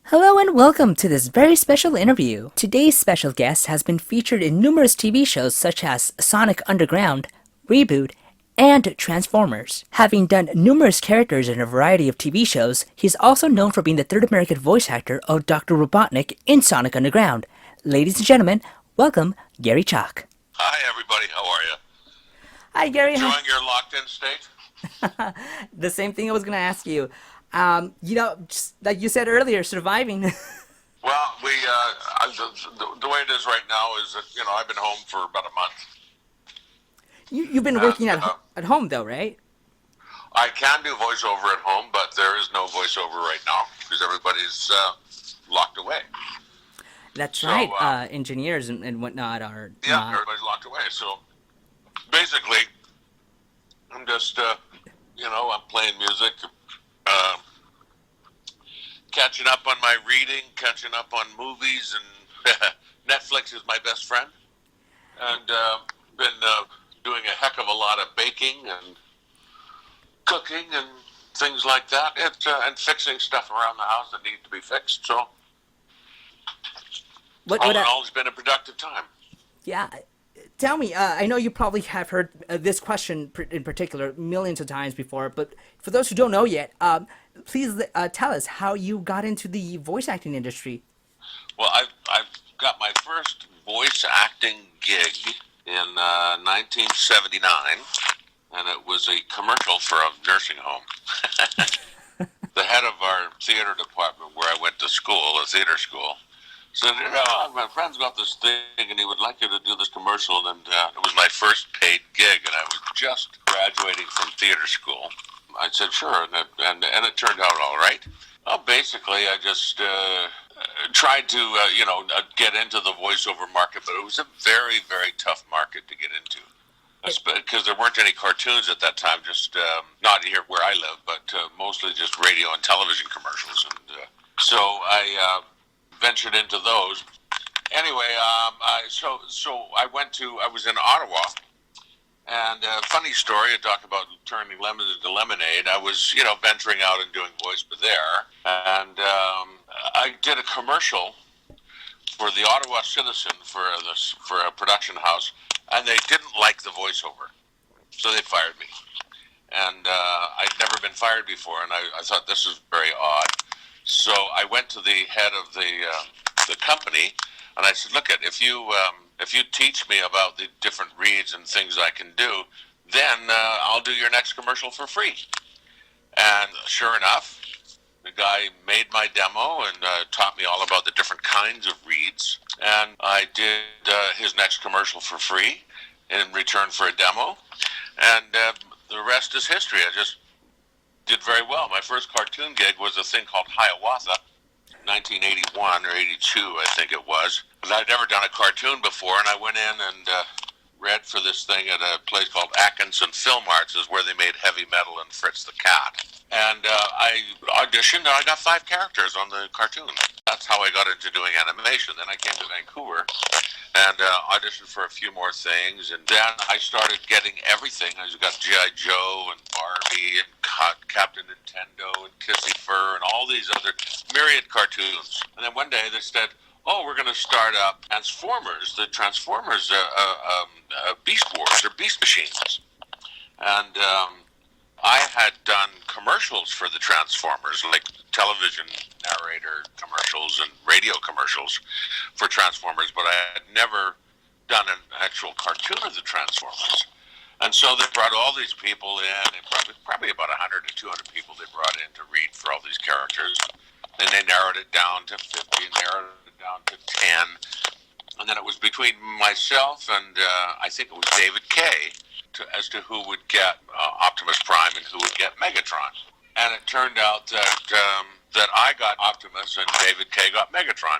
Hello and welcome to this very special interview. Today's special guest has been featured in numerous TV shows such as Sonic Underground, Reboot, and Transformers. Having done numerous characters in a variety of TV shows, he's also known for being the third American voice actor of Dr. Robotnik in Sonic Underground. Ladies and gentlemen, welcome Garry Chalk. Hi, everybody. How are you? Hi, Garry. Enjoying your locked-in state? The same thing I was going to ask you. Just like you said earlier, surviving. Well, the way it is right now is that, I've been home for about a month. You've been working at home, though, right? I can do voiceover at home, but there is no voiceover right now because everybody's locked away. That's right. Engineers and whatnot are not. Everybody's locked away. So basically, I'm just, I'm playing music, catching up on my reading, catching up on movies, and Netflix is my best friend. And been doing a heck of a lot of baking and cooking and things like that, and fixing stuff around the house that needs to be fixed. So all in all, it's been a productive time. Yeah. Tell me, I know you probably have heard this question in particular millions of times before, but for those who don't know yet, please tell us how you got into the voice acting industry. Well, I've got my first voice acting gig in 1979, and it was a commercial for a nursing home. The head of our theater department where I went to school, a theater school, said, my friend's got this thing and he would like you to do this commercial, and it was my first paid gig, and I was just graduating from theater school. I said, sure, and it turned out all right. Well, basically, I just tried to, get into the voiceover market, but it was a very, very tough market to get into. Because there weren't any cartoons at that time, just not here where I live, but mostly just radio and television commercials. And so I ventured into those. Anyway, I was in Ottawa, and funny story, I talk about turning lemons into lemonade. I was, venturing out and doing voice there, and I did a commercial for the Ottawa Citizen for a production house, and they didn't like the voiceover, so they fired me. And I'd never been fired before, and I thought this is very odd. So I went to the head of the company, and I said, look, if you teach me about the different reads and things I can do, then I'll do your next commercial for free. And sure enough, the guy made my demo and taught me all about the different kinds of reads. And I did his next commercial for free in return for a demo. And the rest is history. I just did very well. My first cartoon gig was a thing called Hiawatha, 1981 or 82, I think it was. But I'd never done a cartoon before, and I went in and read for this thing at a place called Atkinson Film Arts, is where they made Heavy Metal and Fritz the Cat. And I auditioned, and I got 5 characters on the cartoon. That's how I got into doing animation. Then I came to Vancouver and auditioned for a few more things. And then I started getting everything. I got G.I. Joe and Barbie and Captain Nintendo and Kissy Fur and all these other myriad cartoons. And then one day they said, oh, we're going to start up Transformers, the Transformers Beast Wars, or Beast Machines. And I had done commercials for the Transformers, like television narrator commercials and radio commercials for Transformers, but I had never done an actual cartoon of the Transformers. And so they brought all these people in, and probably about 100 to 200 people they brought in to read for all these characters. Then they narrowed it down to 50, narrowed it down to 10. And then it was between myself and I think it was David Kay as to who would get Optimus Prime and who would get Megatron. And it turned out that I got Optimus and David Kay got Megatron.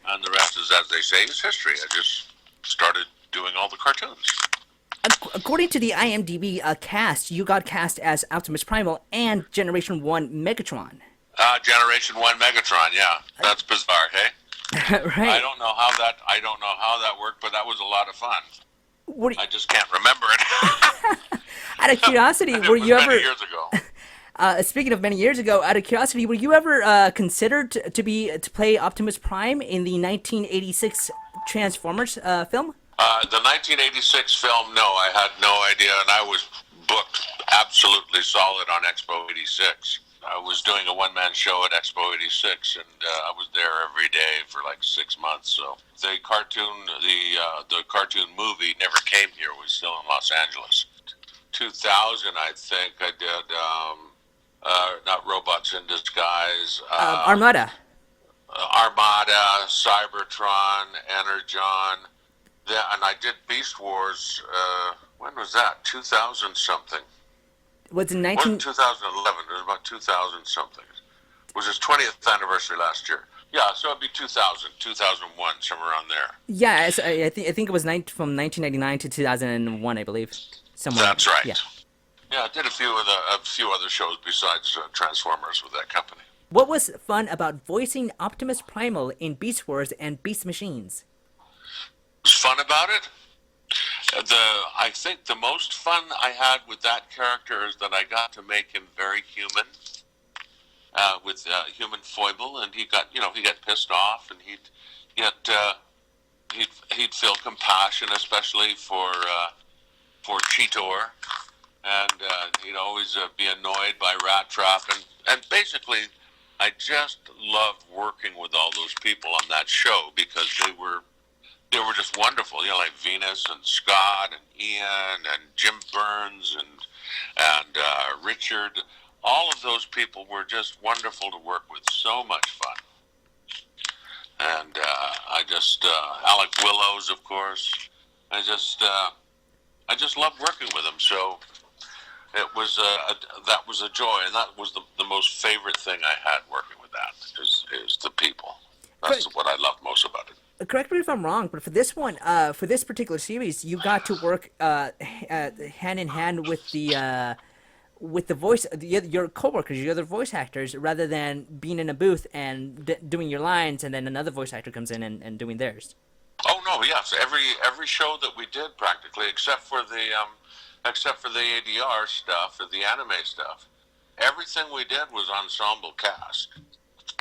And the rest is, as they say, is history. I just started doing all the cartoons. According to the IMDb cast, you got cast as Optimus Primal and Generation 1 Megatron. Generation 1 Megatron, yeah. That's bizarre, hey? Right. I don't know how that worked, but that was a lot of fun. I just can't remember it. Out of curiosity, were you ever many years ago. Speaking of many years ago, out of curiosity, were you ever considered to play Optimus Prime in the 1986 Transformers film? The 1986 film, no, I had no idea, and I was booked absolutely solid on Expo 86. I was doing a one-man show at Expo 86, and I was there every day for like 6 months. So the cartoon movie never came here. It was still in Los Angeles. 2000, I think I did. Not Robots in Disguise. Armada. Armada, Cybertron, Energon. And I did Beast Wars. When was that? 2000 something. Was in It wasn't 2011. It was about 2000 something. It was his 20th anniversary last year. Yeah, so it'd be 2000, 2001, somewhere around there. Yeah, I think it was from 1999 to 2001, I believe. Somewhere. That's right. Yeah. Yeah, I did a few other shows besides Transformers with that company. What was fun about voicing Optimus Primal in Beast Wars and Beast Machines? What's fun about it? I think the most fun I had with that character is that I got to make him very human, with human foible, and he got pissed off, and he'd feel compassion, especially for Cheetor, and he'd always be annoyed by Rat Trap, and basically, I just loved working with all those people on that show because they were just wonderful, like Venus and Scott and Ian and Jim Burns and Richard. All of those people were just wonderful to work with. So much fun. And Alec Willows, of course. I just loved working with them. So it was that was a joy, and that was the most favorite thing I had working with that is the people. That's what I love most about it. Correct me if I'm wrong, but for this one, for this particular series, you got to work hand in hand with the voice, your coworkers, your other voice actors, rather than being in a booth and doing your lines, and then another voice actor comes in and doing theirs. Oh no, yes, every show that we did practically, except for the ADR stuff or the anime stuff, everything we did was ensemble cast.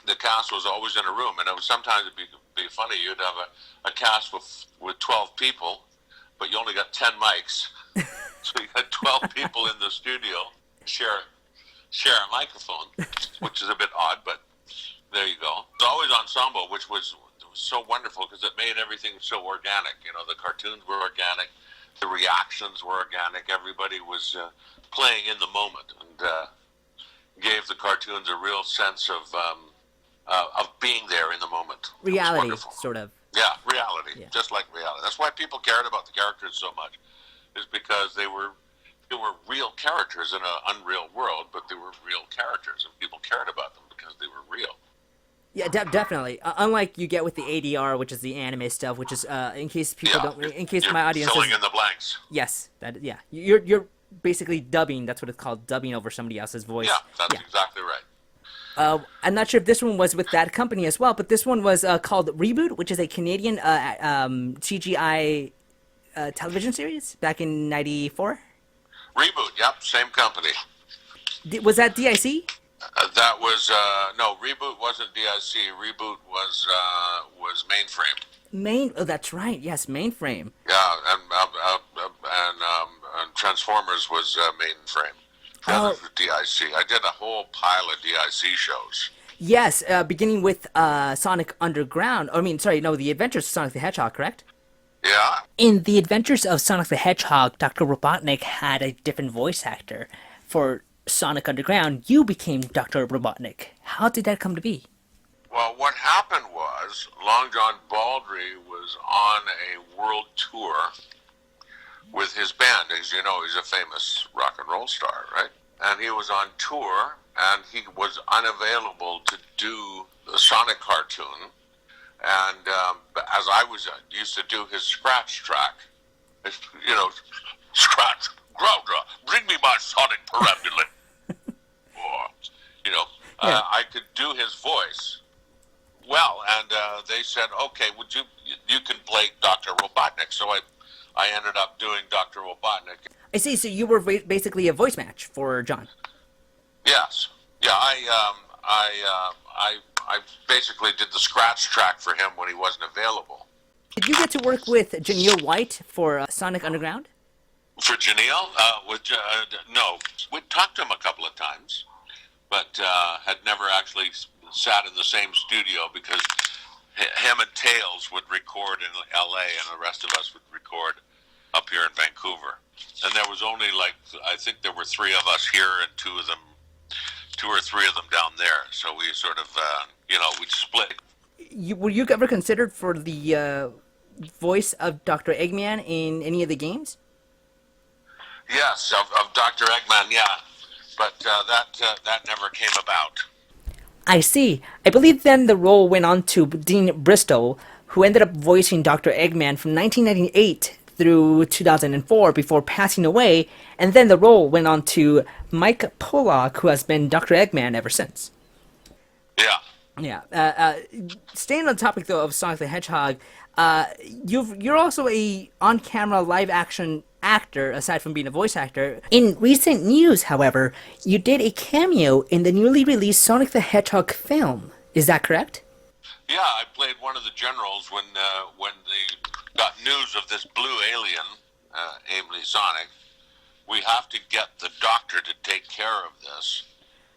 The cast was always in a room, and sometimes it'd be funny. You'd have a cast with 12 people, but you only got 10 mics, so you had 12 people in the studio share a microphone, which is a bit odd, but there you go. It's always ensemble, which was so wonderful because it made everything so organic. The cartoons were organic, the reactions were organic. Everybody was playing in the moment, and gave the cartoons a real sense of being there in the moment. Reality, sort of. Yeah, reality, just like reality. That's why people cared about the characters so much, is because they were real characters in an unreal world, but they were real characters, and people cared about them because they were real. Yeah, definitely. Unlike you get with the ADR, which is the anime stuff, which is in case people in case my audience filling in the blanks. Yes, you're basically dubbing. That's what it's called, dubbing over somebody else's voice. Yeah, that's exactly right. I'm not sure if this one was with that company as well, but this one was called Reboot, which is a Canadian CGI television series back in '94. Reboot, yep, same company. Was that DIC? That was no. Reboot wasn't DIC. Reboot was Mainframe. Oh, that's right. Yes, Mainframe. Yeah, and Transformers was Mainframe. That was DIC. I did a whole pile of DIC shows. Yes, beginning with Sonic Underground. The Adventures of Sonic the Hedgehog, correct? Yeah. In The Adventures of Sonic the Hedgehog, Dr. Robotnik had a different voice actor. For Sonic Underground, you became Dr. Robotnik. How did that come to be? Well, what happened was Long John Baldry was on a world tour with his band. As you know, he's a famous rock and roll star, right? And he was on tour, and he was unavailable to do the Sonic cartoon. And as I was used to do his scratch track, scratch, Groudra, bring me my Sonic perambulate. I could do his voice well, and they said, okay, you can play Dr. Robotnik. So I ended up doing Dr. Robotnik. I see, so you were basically a voice match for John. Yes. Yeah, I basically did the scratch track for him when he wasn't available. Did you get to work with Janelle White for Sonic Underground? For Janelle, no, we talked to him a couple of times, but had never actually sat in the same studio because him and Tails would record in L.A. and the rest of us would record up here in Vancouver. And there was only I think there were three of us here and two or three of them down there. So we sort of, we'd split. Were you ever considered for the voice of Dr. Eggman in any of the games? Yes, of Dr. Eggman, yeah. But that never came about. I see. I believe then the role went on to Dean Bristol, who ended up voicing Dr. Eggman from 1998 through 2004 before passing away, and then the role went on to Mike Pollock, who has been Dr. Eggman ever since. Yeah. Yeah. Staying on the topic, though, of Sonic the Hedgehog, you're also a on-camera live-action actor, aside from being a voice actor. In recent news, however, you did a cameo in the newly released Sonic the Hedgehog film. Is that correct? Yeah, I played one of the generals when they got news of this blue alien, namely Sonic. We have to get the doctor to take care of this.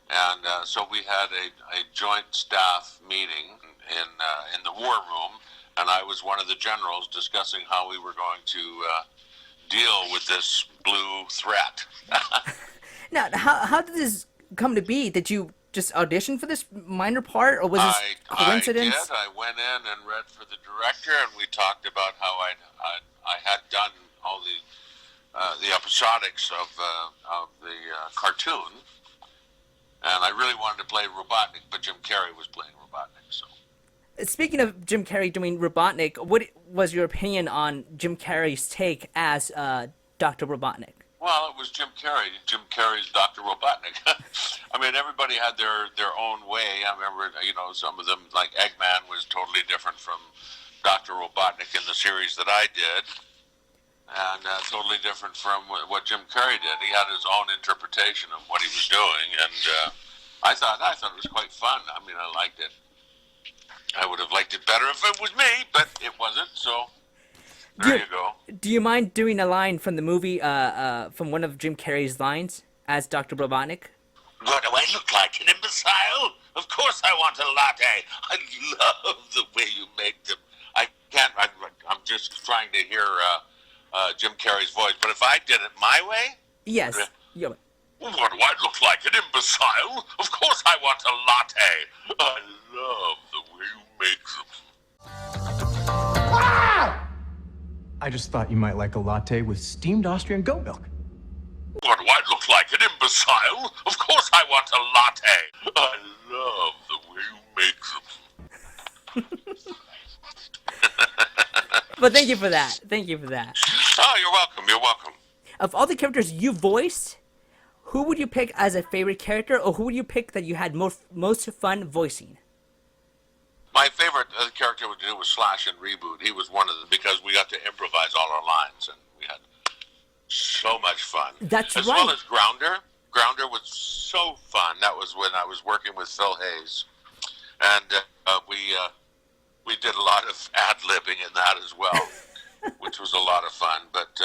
And so we had a joint staff meeting in the war room, and I was one of the generals discussing how we were going to deal with this blue threat. Now, how did this come to be? Did you just audition for this minor part, or was this coincidence? I did. I went in and read for the director, and we talked about how I had done all the episodics of the cartoon. And I really wanted to play Robotnik, but Jim Carrey was playing Robotnik. So, speaking of Jim Carrey doing Robotnik, what was your opinion on Jim Carrey's take as Dr. Robotnik? Well, it was Jim Carrey. Jim Carrey's Dr. Robotnik. I mean, everybody had their own way. I remember, some of them, like Eggman, was totally different from Dr. Robotnik in the series that I did. And totally different from what Jim Carrey did. He had his own interpretation of what he was doing, and I thought it was quite fun. I mean, I liked it. I would have liked it better if it was me, but it wasn't. So there you go. Do you mind doing a line from the movie, from one of Jim Carrey's lines as Dr. Robotnik? What do I look like, an imbecile? Of course I want a latte. I love the way you make them. I can't. I'm just trying to hear. Jim Carrey's voice, but if I did it my way, yes. What do I look like, an imbecile? Of course I want a latte. I love the way you make them. Ah! I just thought you might like a latte with steamed Austrian goat milk. What do I look like, an imbecile? Of course I want a latte. I love the way you make them. But thank you for that. Thank you for that. Oh, you're welcome. You're welcome. Of all the characters you voiced, who would you pick as a favorite character, or who would you pick that you had most fun voicing? My favorite character to do was Slash in Reboot. He was one of them because we got to improvise all our lines, and we had so much fun. That's as right. Well as Grounder. Grounder was so fun. That was when I was working with Phil Hayes, and we did a lot of ad-libbing in that as well, which was a lot of fun. But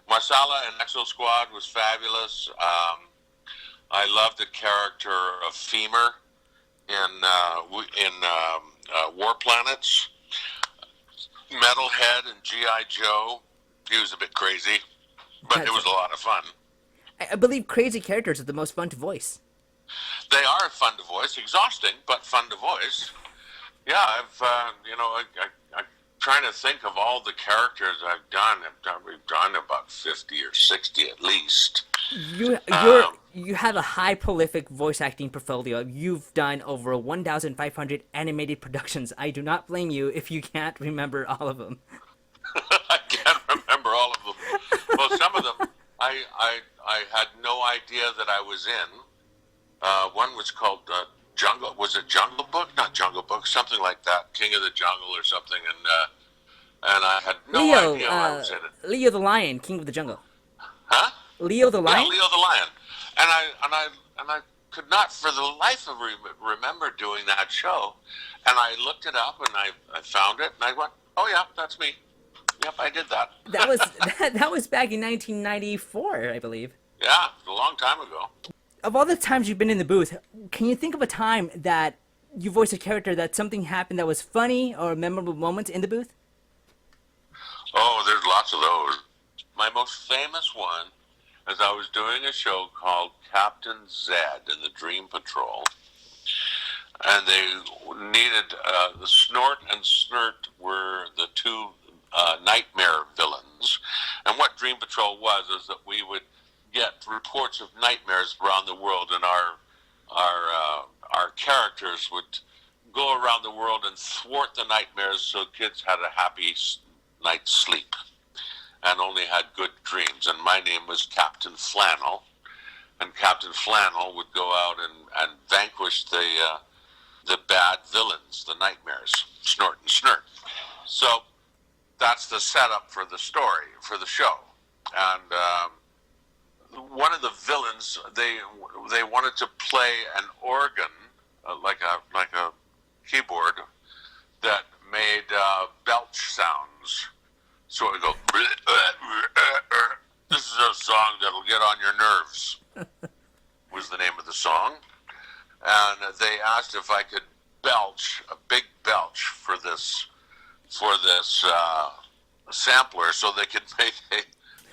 Marsala and Exo Squad was fabulous. I loved the character of Femur in War Planets. Metalhead and G.I. Joe. He was a bit crazy, but it was a lot of fun. I believe crazy characters are the most fun to voice. They are fun to voice. Exhausting, but fun to voice. Yeah, I'm trying to think of all the characters I've done. We've done about 50 or 60 at least. You have a high prolific voice acting portfolio. You've done over 1,500 animated productions. I do not blame you if you can't remember all of them. I can't remember all of them. Well, some of them I had no idea that I was in. One was called Jungle. Was it Jungle Book? Not Jungle Book. Something like that. King of the Jungle or something. And I had no idea I was in it. Leo the Lion, King of the Jungle. Huh? Leo the Lion. Yeah, Leo the Lion. And I could not for the life of me remember doing that show. And I looked it up and I found it and I went, oh yeah, that's me. Yep, I did that. That was that was back in 1994, I believe. Yeah, a long time ago. Of all the times you've been in the booth, can you think of a time that you voiced a character that something happened that was funny or memorable moments in the booth? Oh, there's lots of those. My most famous one is I was doing a show called Captain Zed in the Dream Patrol. And they needed, the Snort and Snurt were the two nightmare villains. And what Dream Patrol was is that we would get reports of nightmares around the world, and our characters would go around the world and thwart the nightmares so kids had a happy night's sleep and only had good dreams. And my name was Captain Flannel, and Captain Flannel would go out and vanquish the bad villains, the nightmares, Snort and Snurt. So that's the setup for the story, for the show. And one of the villains, they wanted to play an organ, like a keyboard, that made belch sounds. So it would go, this is a song that'll get on your nerves, was the name of the song. And they asked if I could belch, a big belch for this sampler, so they could make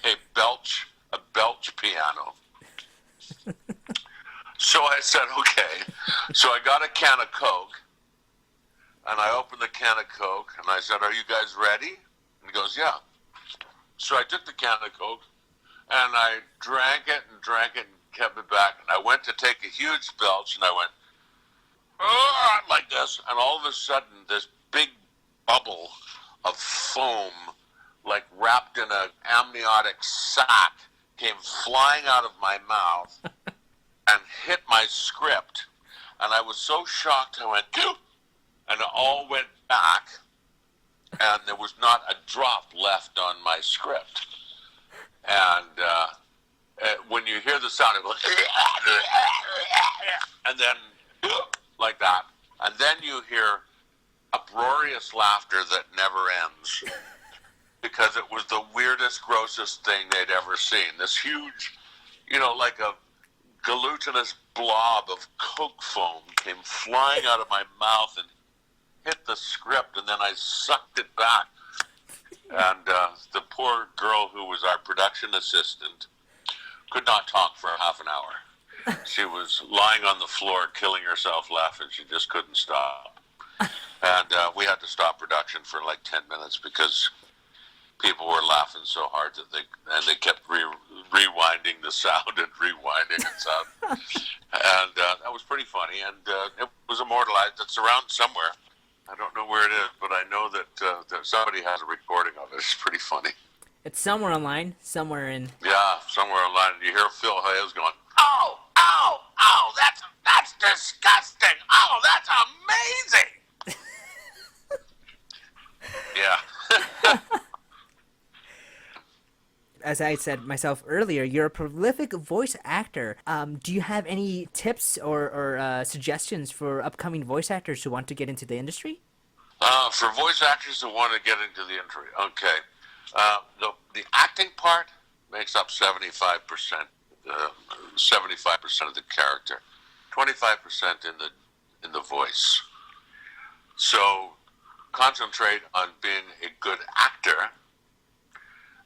a belch piano. So I said, okay. So I got a can of Coke, and I opened the can of Coke, and I said, are you guys ready? And he goes, yeah. So I took the can of Coke, and I drank it and kept it back, and I went to take a huge belch, and I went, like this, and all of a sudden, this big bubble of foam, like wrapped in an amniotic sac, came flying out of my mouth and hit my script. And I was so shocked, I went, Goo! And it all went back, and there was not a drop left on my script. And when you hear the sound, it goes, and then like that. And then you hear uproarious laughter that never ends, because it was the weirdest, grossest thing they'd ever seen. This huge, like a glutinous blob of Coke foam came flying out of my mouth and hit the script, and then I sucked it back. And the poor girl who was our production assistant could not talk for half an hour. She was lying on the floor, killing herself laughing. She just couldn't stop. And we had to stop production for like 10 minutes because people were laughing so hard that they kept rewinding the sound and rewinding the sound. And that was pretty funny. And it was immortalized. It's around somewhere. I don't know where it is, but I know that somebody has a recording of it. It's pretty funny. It's somewhere online, somewhere in... Yeah, somewhere online. You hear Phil Hayes going, oh, oh, oh, that's disgusting. Oh, that's amazing. Yeah. As I said myself earlier, you're a prolific voice actor. Do you have any tips or suggestions for upcoming voice actors who want to get into the industry? For voice actors who want to get into the industry, okay. The acting part makes up 75%, 75% of the character, 25% in the voice. So concentrate on being a good actor,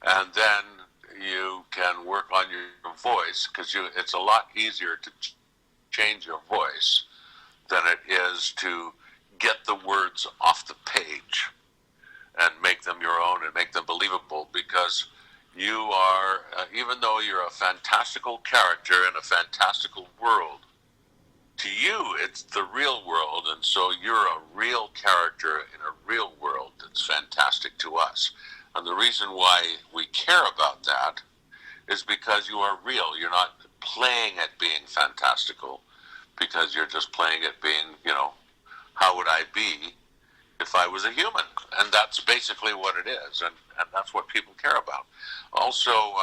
and then you can work on your voice, because it's a lot easier to change your voice than it is to get the words off the page and make them your own and make them believable, because you are, even though you're a fantastical character in a fantastical world, to you it's the real world, and so you're a real character in a real world that's fantastic to us. And the reason why we care about that is because you are real. You're not playing at being fantastical, because you're just playing at being, how would I be if I was a human? And that's basically what it is, and that's what people care about. Also,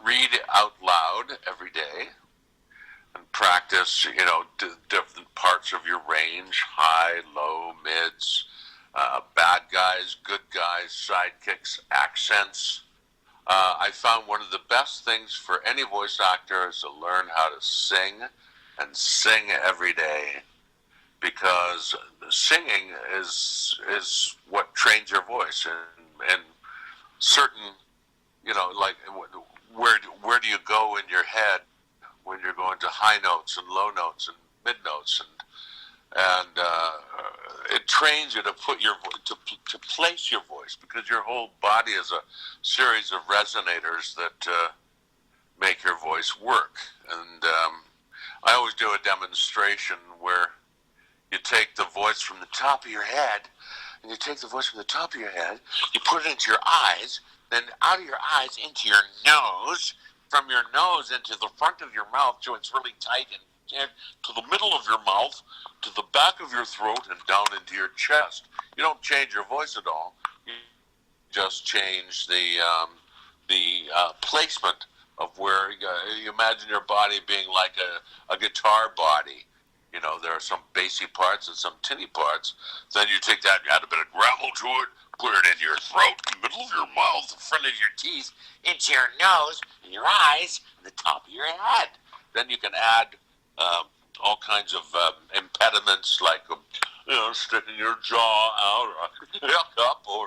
read out loud every day. practice, different parts of your range, high, low, mids, bad guys, good guys, sidekicks, accents. I found one of the best things for any voice actor is to learn how to sing, and sing every day, because singing is what trains your voice, and certain, like where do you go in your head when you're going to high notes and low notes and mid notes, and it trains you to put your to place your voice, because your whole body is a series of resonators that make your voice work. And I always do a demonstration where you take the voice from the top of your head, and you take the voice from the top of your head, you put it into your eyes, then out of your eyes into your nose, from your nose into the front of your mouth, so it's really tight, and to the middle of your mouth, to the back of your throat, and down into your chest. You don't change your voice at all. You just change the placement of where you imagine your body being like a guitar body. There are some bassy parts and some tinny parts. Then you take that, add a bit of gravel to it, put it in your throat, in the middle of your mouth, the front of your teeth, into your nose, and your eyes, and the top of your head. Then you can add all kinds of impediments, like sticking your jaw out, or a hiccup, or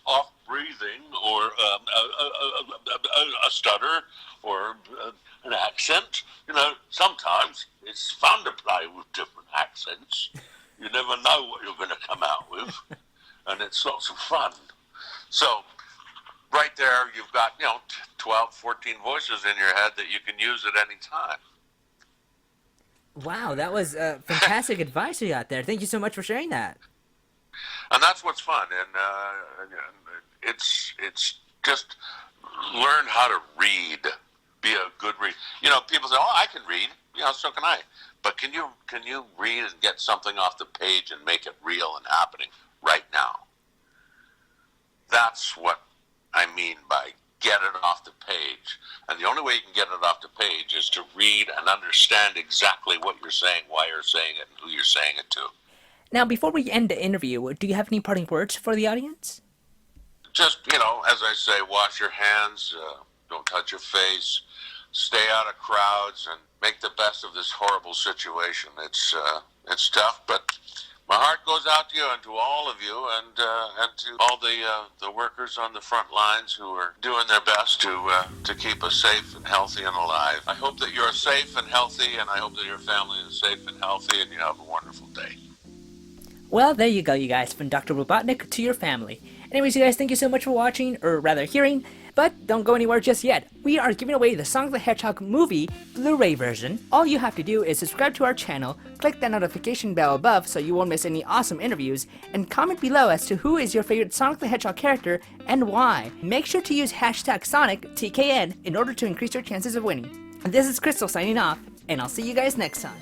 off breathing, or a stutter, or an accent. Sometimes it's fun to play with different accents. You never know what you're going to come out with, and it's lots of fun. So right there, you've got 12, 14 voices in your head that you can use at any time. Wow, that was fantastic advice you got there. Thank you so much for sharing that. And that's what's fun, and it's just learn how to read. Be a good read. People say, "Oh, I can read." So can I. But can you read and get something off the page and make it real and happening right now? That's what I mean by get it off the page. And the only way you can get it off the page is to read and understand exactly what you're saying, why you're saying it, and who you're saying it to. Now, before we end the interview, do you have any parting words for the audience? Just, as I say, wash your hands, don't touch your face, stay out of crowds, and make the best of this horrible situation. It's tough, but my heart goes out to you and to all of you, and to all the workers on the front lines who are doing their best to keep us safe and healthy and alive. I hope that you're safe and healthy, and I hope that your family is safe and healthy, and you have a wonderful day. Well, there you go, you guys, from Dr. Robotnik to your family. Anyways, you guys, thank you so much for watching, or rather hearing, but don't go anywhere just yet. We are giving away the Sonic the Hedgehog movie Blu-ray version. All you have to do is subscribe to our channel, click that notification bell above so you won't miss any awesome interviews, and comment below as to who is your favorite Sonic the Hedgehog character and why. Make sure to use hashtag Sonic TKN in order to increase your chances of winning. And this is Crystal signing off, and I'll see you guys next time.